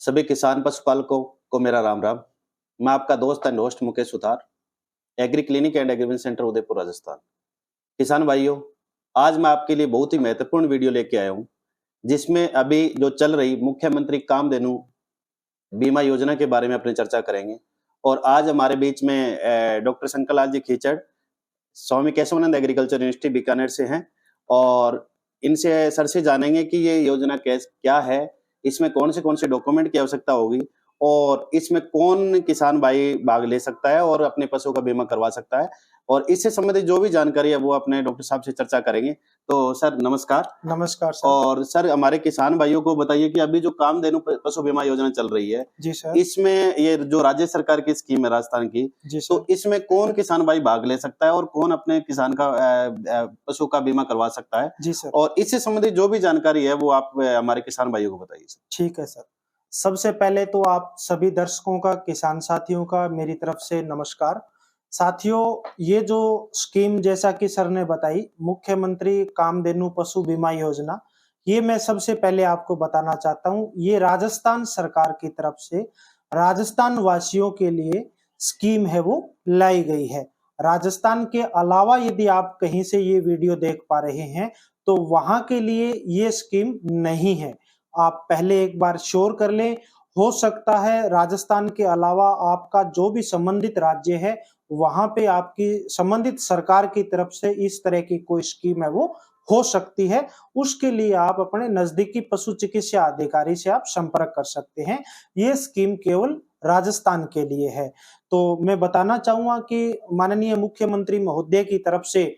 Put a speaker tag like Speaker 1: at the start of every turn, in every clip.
Speaker 1: सभी किसान पशुपालकों को मेरा राम राम। मैं आपका दोस्त and host Mukesh Suthar, agree clinic and agreement centre Udaipur Rajasthan. किसान भाइयों, आज मैं आपके लिए बहुत ही महत्वपूर्ण वीडियो लेके आया हूँ, जिसमें अभी जो चल रही मुख्यमंत्री कामधेनु बीमा योजना के बारे में अपनी चर्चा करेंगे। और आज हमारे बीच में डॉक्टर शंकर लाल जी खीचड़, स्वामी केशवानंद एग्रीकल्चर यूनिवर्सिटी बीकानेर से हैं और इनसे सर से जानेंगे कि ये योजना क्या है, इसमें कौन से डॉक्यूमेंट की आवश्यकता होगी और इसमें कौन किसान भाई भाग ले सकता है और अपने पशु का बीमा करवा सकता है। और इससे संबंधित जो भी जानकारी है वो अपने डॉक्टर साहब से चर्चा करेंगे। तो सर नमस्कार।
Speaker 2: नमस्कार सर।
Speaker 1: और सर हमारे किसान भाइयों को बताइए कि अभी जो कामधेनु पशु बीमा योजना चल रही है
Speaker 2: जी सर।
Speaker 1: इसमें ये जो राज्य सरकार की स्कीम है राजस्थान की,
Speaker 2: जी सर।
Speaker 1: तो इसमें कौन किसान भाई भाग ले सकता है और कौन अपने किसान का पशु का बीमा करवा सकता है?
Speaker 2: जी सर।
Speaker 1: और इससे संबंधित जो भी जानकारी है वो आप हमारे किसान भाइयों को बताइए सर।
Speaker 2: ठीक है सर। सबसे पहले तो आप सभी दर्शकों का, किसान साथियों का मेरी तरफ से नमस्कार। साथियों, ये जो स्कीम जैसा कि सर ने बताई, मुख्यमंत्री कामधेनु पशु बीमा योजना, ये मैं सबसे पहले आपको बताना चाहता हूँ, ये राजस्थान सरकार की तरफ से राजस्थान वासियों के लिए स्कीम है वो लाई गई है। राजस्थान के अलावा यदि आप कहीं से ये वीडियो देख पा रहे हैं तो वहां के लिए ये स्कीम नहीं है। आप पहले एक बार श्योर कर लें। हो सकता है राजस्थान के अलावा आपका जो भी संबंधित राज्य है वहां पे आपकी संबंधित सरकार की तरफ से इस तरह की कोई स्कीम है वो हो सकती है। उसके लिए आप अपने नजदीकी पशु चिकित्सा अधिकारी से आप संपर्क कर सकते हैं। ये स्कीम केवल राजस्थान के लिए है। तो मैं बताना चाहूंगा कि माननीय मुख्यमंत्री महोदय की तरफ से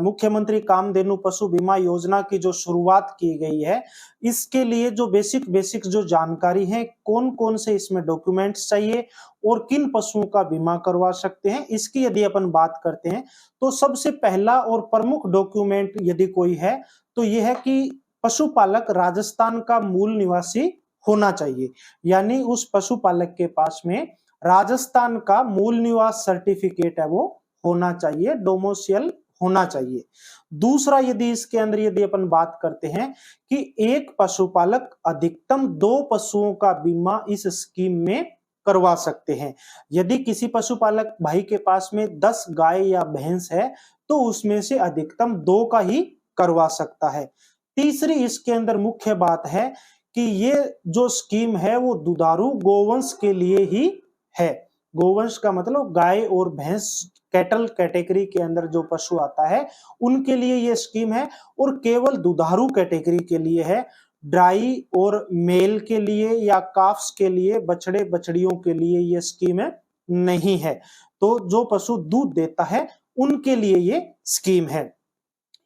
Speaker 2: मुख्यमंत्री कामधेनु पशु बीमा योजना की जो शुरुआत की गई है, इसके लिए जो बेसिक जो जानकारी है, कौन कौन से इसमें डॉक्यूमेंट्स चाहिए और किन पशुओं का बीमा करवा सकते हैं, इसकी यदि अपन बात करते हैं तो सबसे पहला और प्रमुख डॉक्यूमेंट यदि कोई है तो यह है कि पशुपालक राजस्थान का मूल निवासी होना चाहिए। यानी उस पशुपालक के पास में राजस्थान का मूल निवास सर्टिफिकेट है वो होना चाहिए, डोमिसाइल होना चाहिए। दूसरा, यदि इसके अंदर यदि अपन बात करते हैं कि एक पशुपालक अधिकतम 2 पशुओं का बीमा इस स्कीम में करवा सकते हैं। यदि किसी पशुपालक भाई के पास में 10 गाय या भैंस है तो उसमें से अधिकतम 2 का ही करवा सकता है। तीसरी इसके अंदर मुख्य बात है कि ये जो स्कीम है वो दुधारू गोवंश के लिए ही है। गोवंश का मतलब गाय और भैंस, कैटल कैटेगरी के अंदर जो पशु आता है उनके लिए ये स्कीम है और केवल दुधारू कैटेगरी के लिए है। ड्राई और मेल के लिए या काफ्स के लिए, बछड़े बछड़ियों के लिए ये स्कीम है नहीं है। तो जो पशु दूध देता है उनके लिए ये स्कीम है।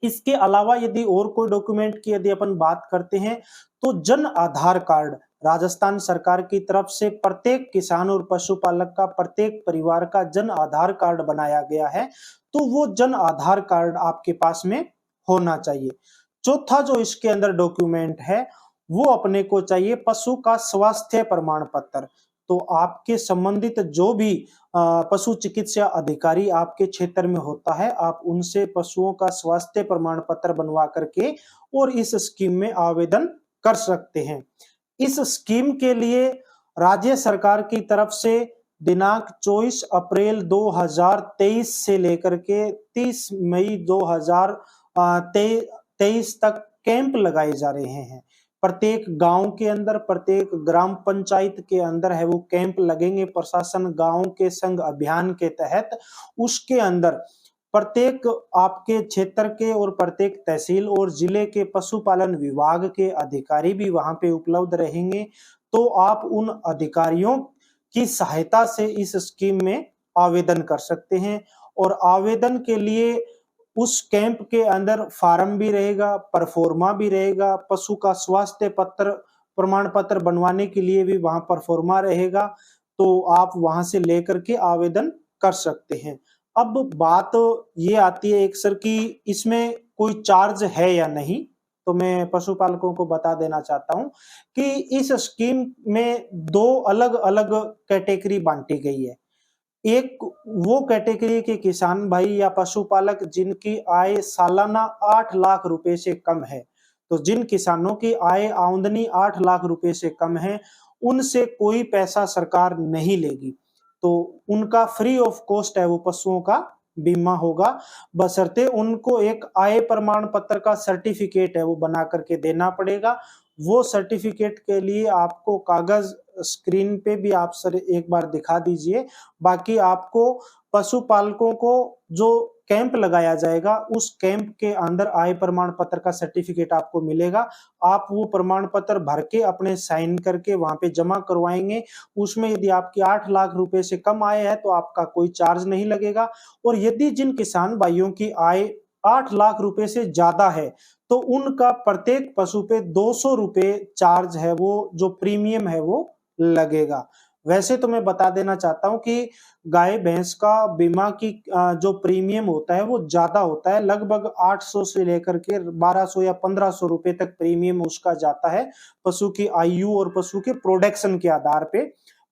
Speaker 2: इसके अलावा यदि और कोई डॉक्यूमेंट की यदि अपन बात करते हैं तो जन आधार कार्ड राजस्थान सरकार की तरफ से प्रत्येक किसान और पशुपालक का, प्रत्येक परिवार का जन आधार कार्ड बनाया गया है, तो वो जन आधार कार्ड आपके पास में होना चाहिए। चौथा जो इसके अंदर डॉक्यूमेंट है वो अपने को चाहिए पशु का स्वास्थ्य प्रमाण पत्र। तो आपके संबंधित जो भी पशु चिकित्सा अधिकारी आपके क्षेत्र में होता है, आप उनसे पशुओं का स्वास्थ्य प्रमाण पत्र बनवा करके और इस स्कीम में आवेदन कर सकते हैं। इस स्कीम के लिए राज्य सरकार की तरफ से दिनांक 24 अप्रैल 2023 से लेकर के 30 मई 2023 तक कैंप लगाए जा रहे हैं। प्रत्येक गांव के अंदर, प्रत्येक ग्राम पंचायत के अंदर है वो कैंप लगेंगे। प्रशासन गांव के संग अभियान के तहत उसके अंदर प्रत्येक आपके क्षेत्र के और प्रत्येक तहसील और जिले के पशुपालन विभाग के अधिकारी भी वहां पे उपलब्ध रहेंगे। तो आप उन अधिकारियों की सहायता से इस स्कीम में आवेदन कर सकते हैं। और आवेदन के लिए उस कैंप के अंदर फार्म भी रहेगा, परफॉर्मा भी रहेगा, पशु का स्वास्थ्य पत्र प्रमाण पत्र बनवाने के लिए भी वहां परफॉर्मा रहेगा। तो आप वहां से लेकर के आवेदन कर सकते हैं। अब बात ये आती है एक सर कि इसमें कोई चार्ज है या नहीं, तो मैं पशुपालकों को बता देना चाहता हूं कि इस स्कीम में 2 अलग अलग कैटेगरी बांटी गई है। एक वो कैटेगरी के किसान भाई या पशुपालक जिनकी आय सालाना 8 लाख रुपए से कम है। तो जिन किसानों की आय आमदनी 8 लाख रुपए से कम है उनसे कोई पैसा सरकार नहीं लेगी। तो उनका फ्री ऑफ कॉस्ट है वो पशुओं का बीमा होगा, बशर्ते उनको एक आय प्रमाण पत्र का सर्टिफिकेट है वो बना करके देना पड़ेगा। वो सर्टिफिकेट के लिए आपको कागज स्क्रीन पे भी आप सर एक बार दिखा दीजिए। बाकी आपको पशुपालकों को जो कैंप लगाया जाएगा उस कैंप के अंदर आय प्रमाण पत्र का सर्टिफिकेट आपको मिलेगा। आप वो प्रमाण पत्र भर के अपने साइन करके वहां पे जमा करवाएंगे। उसमें यदि आपकी 8 लाख रुपए से कम आय है तो आपका कोई चार्ज नहीं लगेगा। और यदि जिन किसान भाइयों की आय 8 लाख रुपए से ज्यादा है तो उनका प्रत्येक पशु पे 200 रुपए चार्ज है वो जो प्रीमियम है वो लगेगा। वैसे तो मैं बता देना चाहता हूं कि गाय भैंस का बीमा की जो प्रीमियम होता है वो ज्यादा होता है, लगभग 800 से लेकर के 1200 या 1500 रुपए तक प्रीमियम उसका जाता है पशु की आयु और पशु के प्रोडक्शन के आधार पे।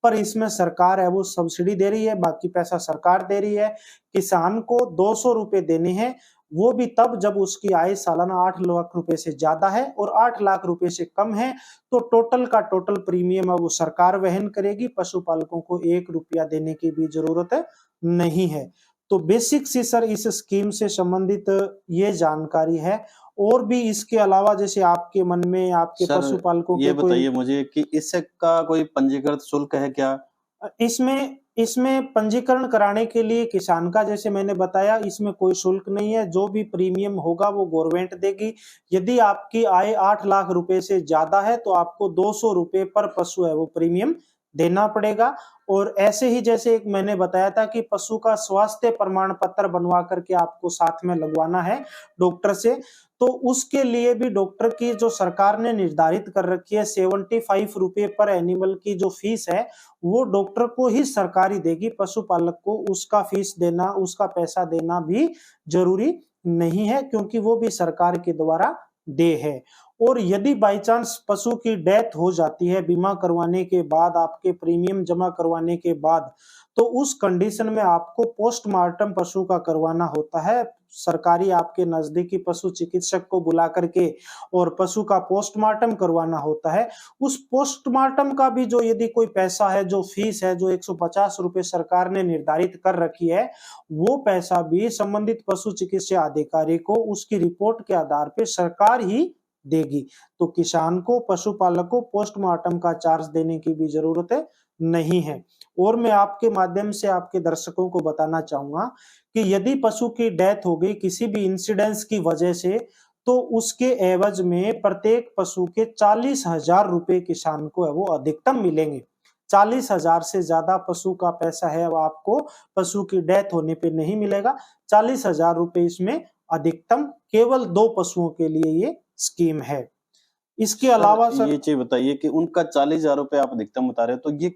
Speaker 2: पर इसमें सरकार है वो सब्सिडी दे रही है, बाकी पैसा सरकार दे रही है। किसान को 200 रुपए देने हैं, वो भी तब जब उसकी आय सालाना 8 लाख रुपए से ज्यादा है और 8 लाख रुपए से कम है तो टोटल का टोटल प्रीमियम है वो सरकार वहन करेगी। पशुपालकों को 1 रुपया देने की भी जरूरत नहीं है। तो बेसिक सी सर इस स्कीम से संबंधित ये जानकारी है। और भी इसके अलावा जैसे आपके मन में आपके
Speaker 1: सर
Speaker 2: पशुपालकों
Speaker 1: ये
Speaker 2: के कोई
Speaker 1: बताइए मुझे कि इसका कोई पंजीकृत शुल्क है क्या?
Speaker 2: इसमें इसमें पंजीकरण कराने के लिए किसान का जैसे मैंने बताया इसमें कोई शुल्क नहीं है। जो भी प्रीमियम होगा वो गवर्नमेंट देगी। यदि आपकी आय 8 लाख रुपए से ज्यादा है तो आपको 200 रुपए पर पशु है वो प्रीमियम देना पड़ेगा। और ऐसे ही जैसे एक मैंने बताया था कि पशु का स्वास्थ्य प्रमाण पत्र बनवा करके आपको साथ में लगवाना है डॉक्टर से, तो उसके लिए भी डॉक्टर की जो सरकार ने निर्धारित कर रखी है 75 रुपए पर एनिमल की जो फीस है वो डॉक्टर को ही सरकारी देगी। पशुपालक को उसका फीस देना उसका पैसा देना भी जरूरी नहीं है क्योंकि वो भी सरकार के द्वारा दे है। और यदि बाई चांस पशु की डेथ हो जाती है बीमा करवाने के बाद, आपके प्रीमियम जमा करवाने के बाद, तो उस कंडीशन में आपको पोस्टमार्टम पशु का करवाना होता है। सरकारी आपके नजदीकी पशु चिकित्सक को बुला करके और पशु का पोस्टमार्टम करवाना होता है। उस पोस्टमार्टम का भी जो यदि कोई पैसा है जो फीस है जो 150 रुपए सरकार ने निर्धारित कर रखी है वो पैसा भी संबंधित पशु चिकित्सा अधिकारी को उसकी रिपोर्ट के आधार पर सरकार ही देगी। तो किसान को पशुपालक को पोस्टमार्टम का चार्ज देने की भी जरूरत नहीं है। और मैं आपके माध्यम से आपके दर्शकों को बताना चाहूंगा कि यदि पशु की डेथ हो गई किसी भी इंसिडेंस की वजह से तो उसके एवज में प्रत्येक पशु के 40,000 रुपए किसान को है वो अधिकतम मिलेंगे। 40,000 से ज्यादा पशु का पैसा है वो आपको पशु की डेथ होने पे नहीं मिलेगा। 40,000 रुपए इसमें अधिकतम केवल 2 पशुओं के लिए ये स्कीम है। इसके अलावा सर
Speaker 1: ये चीज बताइए कि उनका 40,000 रुपए आप अधिकतम बता रहे हो तो ये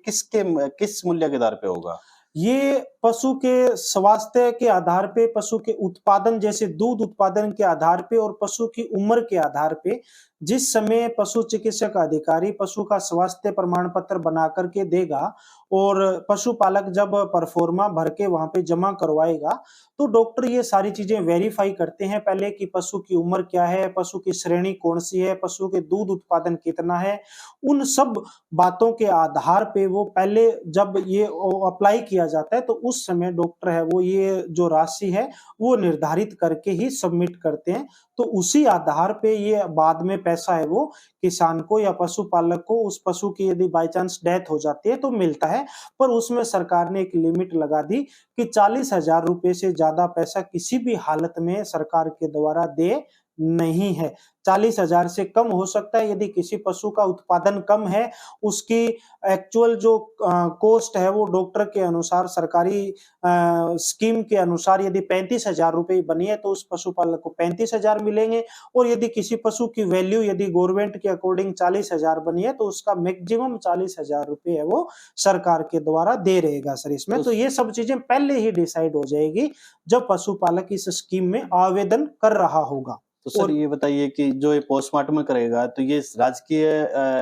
Speaker 1: किस मूल्य के आधार पे होगा?
Speaker 2: ये पशु के स्वास्थ्य के आधार पे, पशु के उत्पादन जैसे दूध उत्पादन के आधार पे और पशु की उम्र के आधार पे जिस समय पशु चिकित्सक अधिकारी पशु का स्वास्थ्य प्रमाण पत्र बना करके देगा और पशुपालक जब परफॉर्मा भर के वहां पे जमा करवाएगा तो डॉक्टर ये सारी चीजें वेरीफाई करते हैं पहले कि पशु की उम्र क्या है, पशु की श्रेणी कौन सी है, पशु के दूध उत्पादन कितना है। उन सब बातों के आधार पे वो पहले जब ये अप्लाई किया जाता है तो उस समय डॉक्टर है वो ये जो राशि है वो निर्धारित करके ही सबमिट करते हैं। तो उसी आधार पे ये बाद में पैसा है वो किसान को या पशुपालक को उस पशु की यदि बाई चांस डेथ हो जाती है तो मिलता है। पर उसमें सरकार ने एक लिमिट लगा दी कि 40,000 रुपए से ज्यादा पैसा किसी भी हालत में सरकार के द्वारा दे नहीं है। 40,000 से कम हो सकता है यदि किसी पशु का उत्पादन कम है, उसकी एक्चुअल जो कॉस्ट है वो डॉक्टर के अनुसार सरकारी स्कीम के अनुसार यदि 35,000 रुपए बनी है तो उस पशुपालक को 35,000 मिलेंगे। और यदि किसी पशु की वैल्यू यदि गवर्नमेंट के अकॉर्डिंग 40,000 बनी है तो उसका मैक्सिमम 40,000 रुपए है वो सरकार के द्वारा दे रहेगा सर इसमें। तो ये सब चीजें पहले ही डिसाइड हो जाएगी जब पशुपालक इस स्कीम में आवेदन कर रहा होगा।
Speaker 1: तो सर
Speaker 2: और
Speaker 1: ये बताइए कि जो ये पोस्टमार्टम करेगा तो ये राजकीय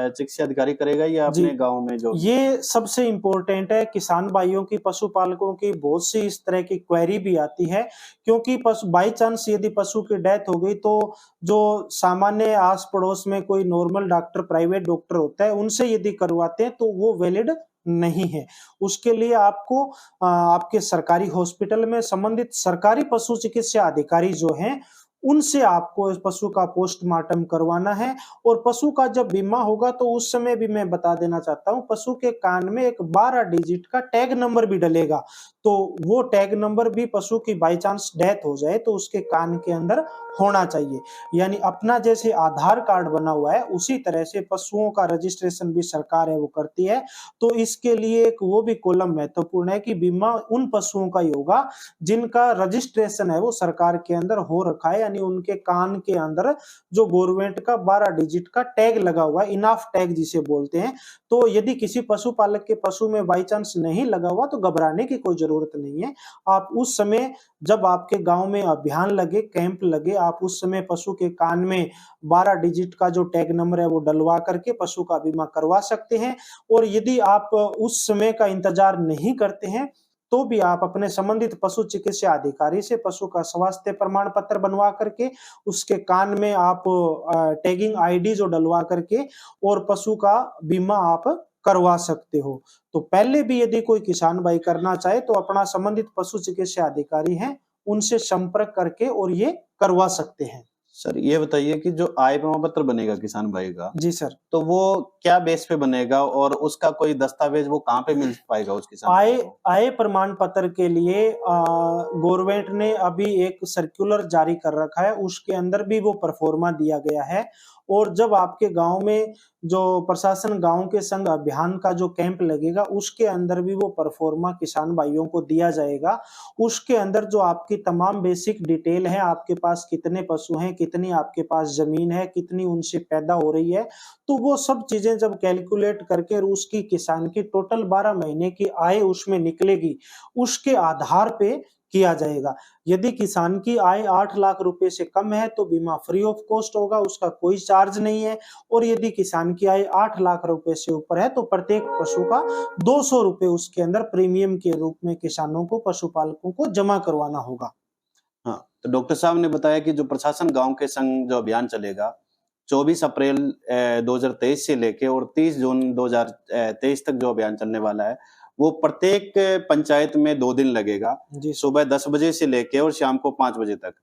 Speaker 1: चिकित्सा अधिकारी करेगा या
Speaker 2: जी,
Speaker 1: अपने गांव में जो
Speaker 2: ये सबसे इम्पोर्टेंट है। किसान भाइयों की, पशुपालकों की बहुत सी इस तरह की क्वेरी भी आती है, क्योंकि पशु बाई चांस यदि पशु की डेथ हो गई तो जो सामान्य आस पड़ोस में कोई नॉर्मल डॉक्टर, प्राइवेट डॉक्टर होता है, उनसे यदि करवाते हैं तो वो वैलिड नहीं है। उसके लिए आपको आपके सरकारी हॉस्पिटल में संबंधित सरकारी पशु चिकित्सा अधिकारी जो हैं, उनसे आपको इस पशु का पोस्टमार्टम करवाना है। और पशु का जब बीमा होगा तो उस समय भी मैं बता देना चाहता हूँ, पशु के कान में एक 12 डिजिट का टैग नंबर भी डलेगा। तो वो टैग नंबर भी पशु की बाई चांस डेथ हो जाए तो उसके कान के अंदर होना चाहिए। यानी अपना जैसे आधार कार्ड बना हुआ है, उसी तरह से पशुओं का रजिस्ट्रेशन भी सरकार है वो करती है। तो इसके लिए एक वो भी कॉलम महत्वपूर्ण है कि बीमा उन पशुओं का ही होगा जिनका रजिस्ट्रेशन है वो सरकार के अंदर हो रखा है, यानी उनके कान के अंदर जो गवर्नमेंट का 12 डिजिट का टैग लगा हुआ है, इनाफ टैग जिसे बोलते हैं। तो यदि किसी पशुपालक के पशु में बाई चांस नहीं लगा हुआ तो घबराने की कोई जरूरत नहीं है। आप उस समय जब आपके गांव में अभियान लगे, कैंप लगे, आप उस समय पशु के कान में 12 डिजिट का जो टैग नंबर है वो डलवा करके पशु का बीमा करवा सकते हैं। और यदि आप उस समय का इंतजार नहीं करते हैं तो भी आप अपने संबंधित पशु चिकित्सा अधिकारी से पशु का स्वास्थ्य प्रमाण पत्र बनवा करके उसके कान में आप टैगिंग आईडी जो डलवा करके और पशु का बीमा आप करवा सकते हो। तो पहले भी यदि कोई किसान भाई करना चाहे तो अपना संबंधित पशु चिकित्सा अधिकारी हैं, उनसे संपर्क करके और ये करवा सकते हैं।
Speaker 1: सर ये बताइए कि जो आय प्रमाण पत्र बनेगा किसान भाई का,
Speaker 2: जी सर।
Speaker 1: तो वो क्या बेस पे बनेगा और उसका कोई दस्तावेज वो कहाँ पे मिल पाएगा उस किसान भाई
Speaker 2: आय
Speaker 1: को?
Speaker 2: आय प्रमाण पत्र के लिए गवर्नमेंट ने अभी एक सर्कुलर जारी कर रखा है, उसके अंदर भी वो परफॉर्मा दिया गया है। और जब आपके गांव में जो प्रशासन गांव के संग अभियान का जो कैंप लगेगा, उसके अंदर भी वो परफॉर्मा किसान भाइयों को दिया जाएगा। उसके अंदर जो आपकी तमाम बेसिक डिटेल है, आपके पास कितने पशु हैं, कितनी आपके पास जमीन है, कितनी उनसे पैदा हो रही है, तो वो सब चीजें जब कैलकुलेट करके उसकी किसान की टोटल 12 महीने की आय उसमें निकलेगी, उसके आधार पे किया जाएगा। यदि किसान की आय 8 लाख रुपए से कम है तो बीमा फ्री ऑफ कॉस्ट होगा, उसका कोई चार्ज नहीं है। और यदि किसान की आय 8 लाख रुपए से ऊपर है तो प्रत्येक पशु का 200 रुपए उसके अंदर प्रीमियम के रूप में किसानों को, पशुपालकों को जमा करवाना होगा।
Speaker 1: हाँ, तो डॉक्टर साहब ने बताया कि जो प्रशासन गांव के संग जो अभियान चलेगा 24 अप्रैल 2023 से लेके और 30 जून 2023 तक जो अभियान चलने वाला है, वो प्रत्येक पंचायत में 2 दिन लगेगा,
Speaker 2: जी
Speaker 1: सुबह 10 बजे से लेके और शाम को 5 बजे तक।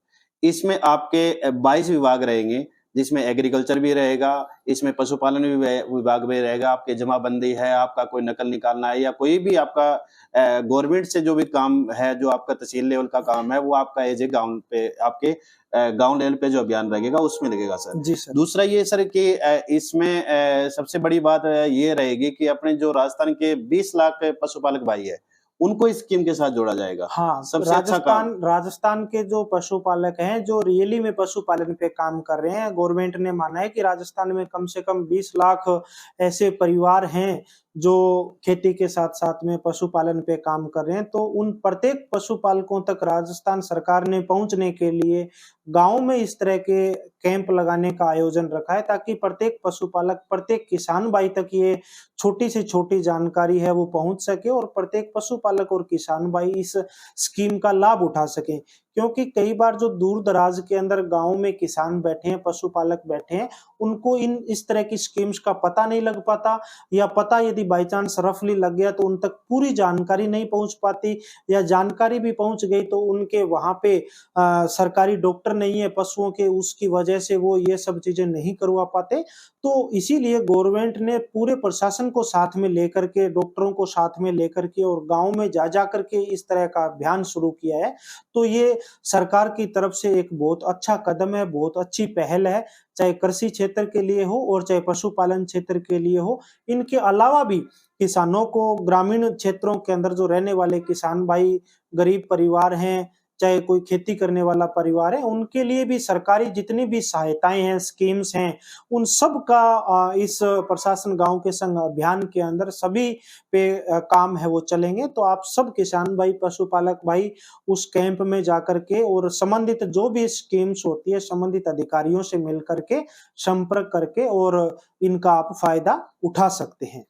Speaker 1: इसमें आपके 22 विभाग रहेंगे, जिसमें एग्रीकल्चर भी रहेगा, इसमें पशुपालन विभाग भी रहेगा, आपकी जमाबंदी है, आपका कोई नकल निकालना है या कोई भी आपका गवर्नमेंट से जो भी काम है, जो आपका तहसील लेवल का काम है, वो आपका एज ए गाँव पे आपके गाँव लेवल पे जो अभियान लगेगा उसमें लगेगा सर।
Speaker 2: जी सर।
Speaker 1: दूसरा ये सर कि इसमें सबसे बड़ी बात ये रहेगी कि अपने जो राजस्थान के 20 लाख पशुपालक भाई है, उनको इस स्कीम के साथ जोड़ा जाएगा।
Speaker 2: हाँ,
Speaker 1: सबसे अच्छा काम।
Speaker 2: राजस्थान के जो पशुपालक हैं, जो रियली में पशुपालन पे काम कर रहे हैं, गवर्नमेंट ने माना है कि राजस्थान में कम से कम 20 लाख ऐसे परिवार हैं जो खेती के साथ साथ में पशुपालन पे काम कर रहे हैं। तो उन प्रत्येक पशुपालकों तक राजस्थान सरकार ने पहुंचने के लिए गांव में इस तरह के कैंप लगाने का आयोजन रखा है, ताकि प्रत्येक पशुपालक, प्रत्येक किसान भाई तक ये छोटी से छोटी जानकारी है वो पहुंच सके और प्रत्येक पशुपालक और किसान भाई इस स्कीम का लाभ उठा सके। क्योंकि कई बार जो दूर दराज के अंदर गांव में किसान बैठे हैं, पशुपालक बैठे हैं, उनको इस तरह की स्कीम्स का पता नहीं लग पाता, या पता यदि बाई चांस रफली लग गया तो उन तक पूरी जानकारी नहीं पहुंच पाती, या जानकारी भी पहुंच गई तो उनके वहां पे सरकारी डॉक्टर नहीं है पशुओं के, उसकी वजह से वो ये सब चीजें नहीं करवा पाते। तो इसीलिए गवर्नमेंट ने पूरे प्रशासन को साथ में लेकर के, डॉक्टरों को साथ में लेकर के और गांव में जा करके इस तरह का अभियान शुरू किया है। तो ये सरकार की तरफ से एक बहुत अच्छा कदम है, बहुत अच्छी पहल है, चाहे कृषि क्षेत्र के लिए हो और चाहे पशुपालन क्षेत्र के लिए हो। इनके अलावा भी किसानों को, ग्रामीण क्षेत्रों के अंदर जो रहने वाले किसान भाई, गरीब परिवार हैं, चाहे कोई खेती करने वाला परिवार है, उनके लिए भी सरकारी जितनी भी सहायताएं हैं, स्कीम्स हैं, उन सब का इस प्रशासन गांव के संग अभियान के अंदर सभी पे काम है वो चलेंगे। तो आप सब किसान भाई, पशुपालक भाई उस कैंप में जाकर के और संबंधित जो भी स्कीम्स होती है संबंधित अधिकारियों से मिल करके संपर्क करके और इनका आप फायदा उठा सकते हैं।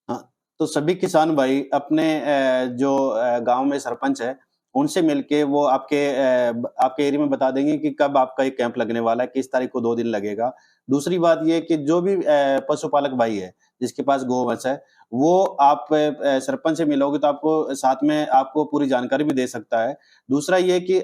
Speaker 1: हाँ, तो सभी किसान भाई अपने जो गांव में सरपंच है उनसे मिलके वो आपके एरिया में बता देंगे कि कब आपका ये कैंप लगने वाला है, किस तारीख को 2 दिन लगेगा। दूसरी बात ये कि जो भी पशुपालक भाई है जिसके पास गौ-भैंस है, वो आप सरपंच से मिलोगे तो आपको साथ में आपको पूरी जानकारी भी दे सकता है। दूसरा ये कि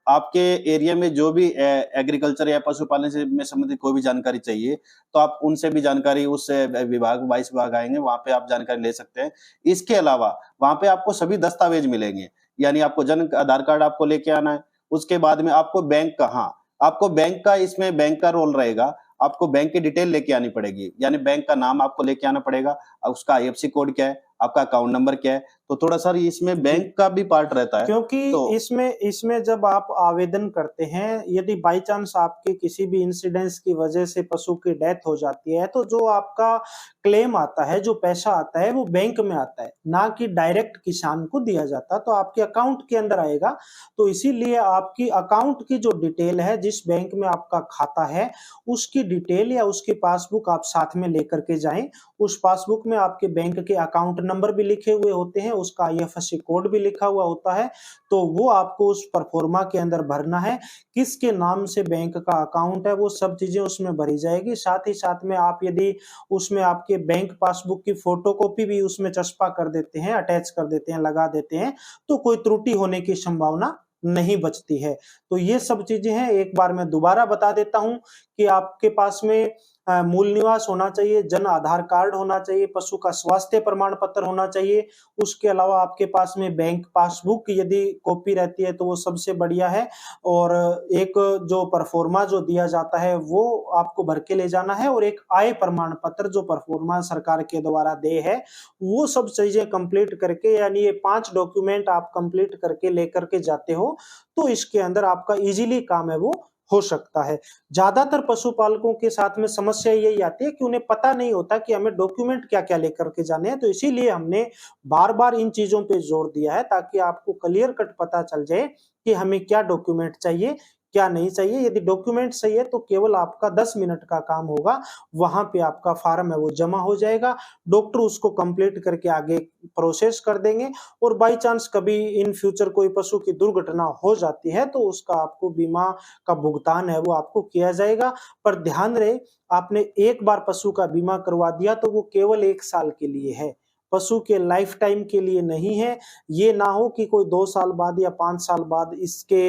Speaker 1: आपके एरिया में जो भी एग्रीकल्चर या पशुपालन से में संबंधित कोई भी जानकारी चाहिए, तो आप उनसे भी जानकारी उस विभाग वाइस विभाग आएँगे, वहाँ पे आप जानकारी ले सकते हैं। इसके अलावा वहाँ पे आपको सभी दस्तावेज मिलेंगे, यानी आपको जन आधार कार्ड आपको लेके आना है, उसके बाद में आपको बैंक का हाँ, आपको बैंक का रोल रहेगा, आपको बैंक की डिटेल लेके आनी पड़ेगी, यानी बैंक का नाम आपको लेके आना पड़ेगा, उसका आईएफएससी कोड क्या है, आपका अकाउंट नंबर क्या है, तो थोड़ा-सा इसमें बैंक का भी पार्ट रहता है।
Speaker 2: क्योंकि
Speaker 1: तो
Speaker 2: इसमें जब आप आवेदन करते हैं, यदि बाई चांस आपके किसी भी इंसिडेंस की वजह से पशु की डेथ हो जाती है, तो जो आपका क्लेम आता है, जो पैसा आता है, वो बैंक में आता है, ना कि डायरेक्ट किसान को दिया जाता, तो आपके अकाउंट के अंदर आएगा। तो इसीलिए आपकी अकाउंट की जो डिटेल है, जिस बैंक में आपका खाता है, उसकी डिटेल या उसकी पासबुक आप साथ में लेकर के जाएं। उस पासबुक में आपके बैंक के अकाउंट नंबर भी लिखे हुए होते हैं, उसका आईएफएससी कोड भी लिखा हुआ होता है, तो वो आपको उस परफॉर्मा के अंदर भरना है। किसके नाम से बैंक का अकाउंट है, वो सब चीजें उसमें भरी जाएगी। साथ ही साथ में आप यदि उसमें आपके बैंक पासबुक की फोटोकॉपी भी उसमें चस्पा कर देते हैं, अटैच कर देते हैं, लगा देते हैं, तो कोई त्रुटि होने की संभावना नहीं बचती है। तो ये सब चीजें हैं। एक बार मैं दोबारा बता देता हूं कि आपके पास में मूल निवास होना चाहिए, जन आधार कार्ड होना चाहिए, पशु का स्वास्थ्य प्रमाण पत्र होना चाहिए। उसके अलावा आपके पास में बैंक पासबुक यदि कॉपी रहती है तो वो सबसे बढ़िया है, और एक जो परफॉर्मा जो दिया जाता है वो आपको भर के ले जाना है, और एक आय प्रमाण पत्र जो परफॉर्मा सरकार के द्वारा दे है, वो सब चीजें कंप्लीट करके, यानी ये 5 डॉक्यूमेंट आप कंप्लीट करके लेकर के जाते हो, तो इसके अंदर आपका इजीली काम है वो हो सकता है। ज्यादातर पशुपालकों के साथ में समस्या यही आती है कि उन्हें पता नहीं होता कि हमें डॉक्यूमेंट क्या-क्या लेकर के जाने हैं, तो इसीलिए हमने बार-बार इन चीजों पे जोर दिया है, ताकि आपको क्लियर कट पता चल जाए कि हमें क्या डॉक्यूमेंट चाहिए, क्या नहीं चाहिए। यदि डॉक्यूमेंट सही है तो केवल आपका 10 मिनट का काम होगा, वहां पे आपका फार्म है वो जमा हो जाएगा, डॉक्टर उसको कंप्लीट करके आगे प्रोसेस कर देंगे, और बाई चांस कभी इन फ्यूचर कोई पशु की दुर्घटना हो जाती है तो उसका आपको बीमा का भुगतान है वो आपको किया जाएगा। पर ध्यान रहे, आपने एक बार पशु का बीमा करवा दिया तो वो केवल 1 साल के लिए है, पशु के लाइफ टाइम के लिए नहीं है। ये ना हो कि कोई 2 साल बाद या 5 साल बाद इसके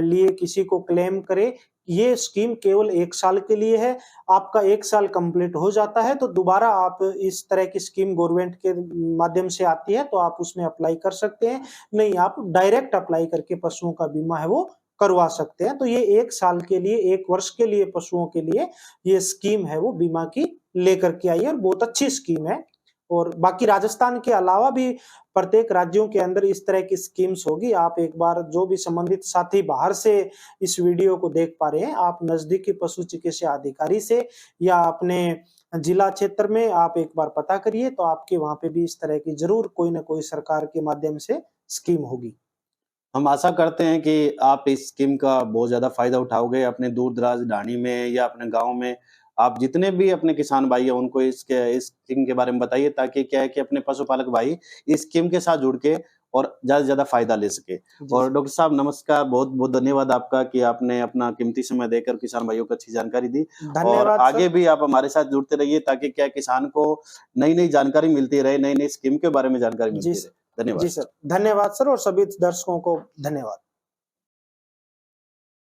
Speaker 2: लिए किसी को क्लेम करे। ये स्कीम केवल 1 साल के लिए है। आपका 1 साल कंप्लीट हो जाता है तो दोबारा आप इस तरह की स्कीम गवर्नमेंट के माध्यम से आती है तो आप उसमें अप्लाई कर सकते हैं। नहीं, आप डायरेक्ट अप्लाई करके पशुओं का बीमा है वो करवा सकते हैं। तो ये 1 साल के लिए, 1 वर्ष के लिए पशुओं के लिए ये स्कीम है वो बीमा की लेकर के आई है, और बहुत अच्छी स्कीम है। और बाकी राजस्थान के अलावा भी प्रत्येक राज्यों के अंदर इस तरह की स्कीम्स होगी। आप एक बार, जो भी संबंधित साथी बाहर से इस वीडियो को देख पा रहे हैं, आप नजदीकी पशु चिकित्सा अधिकारी से या अपने जिला क्षेत्र में आप एक बार पता करिए, तो आपके वहां पे भी इस तरह की जरूर कोई ना कोई सरकार के माध्यम से स्कीम होगी।
Speaker 1: हम आशा करते हैं कि आप इस स्कीम का बहुत ज़्यादा फ़ायदा उठाओगे। अपने दूर-दराज ढाणी में या अपने गाँव में आप जितने भी अपने किसान भाई हैं, उनको इस स्कीम के बारे में बताइए, ताकि क्या है कि अपने पशुपालक भाई इस स्कीम के साथ जुड़ के और ज़्यादा से ज़्यादा फ़ायदा ले सके। और डॉक्टर साहब नमस्कार, बहुत-बहुत धन्यवाद आपका कि आपने अपना कीमती समय देकर किसान भाइयों को अच्छी जानकारी दी। और
Speaker 2: धन्यवाद
Speaker 1: आगे
Speaker 2: सर।
Speaker 1: भी आप हमारे साथ जुड़ते रहिए, ताकि क्या किसान को नई-नई जानकारी मिलती रहे, नई-नई स्कीम के बारे में जानकारी
Speaker 2: जी
Speaker 1: मिलती
Speaker 2: सर।
Speaker 1: रहे। धन्यवाद।
Speaker 2: जी सर, धन्यवाद सर, और सभी दर्शकों को धन्यवाद।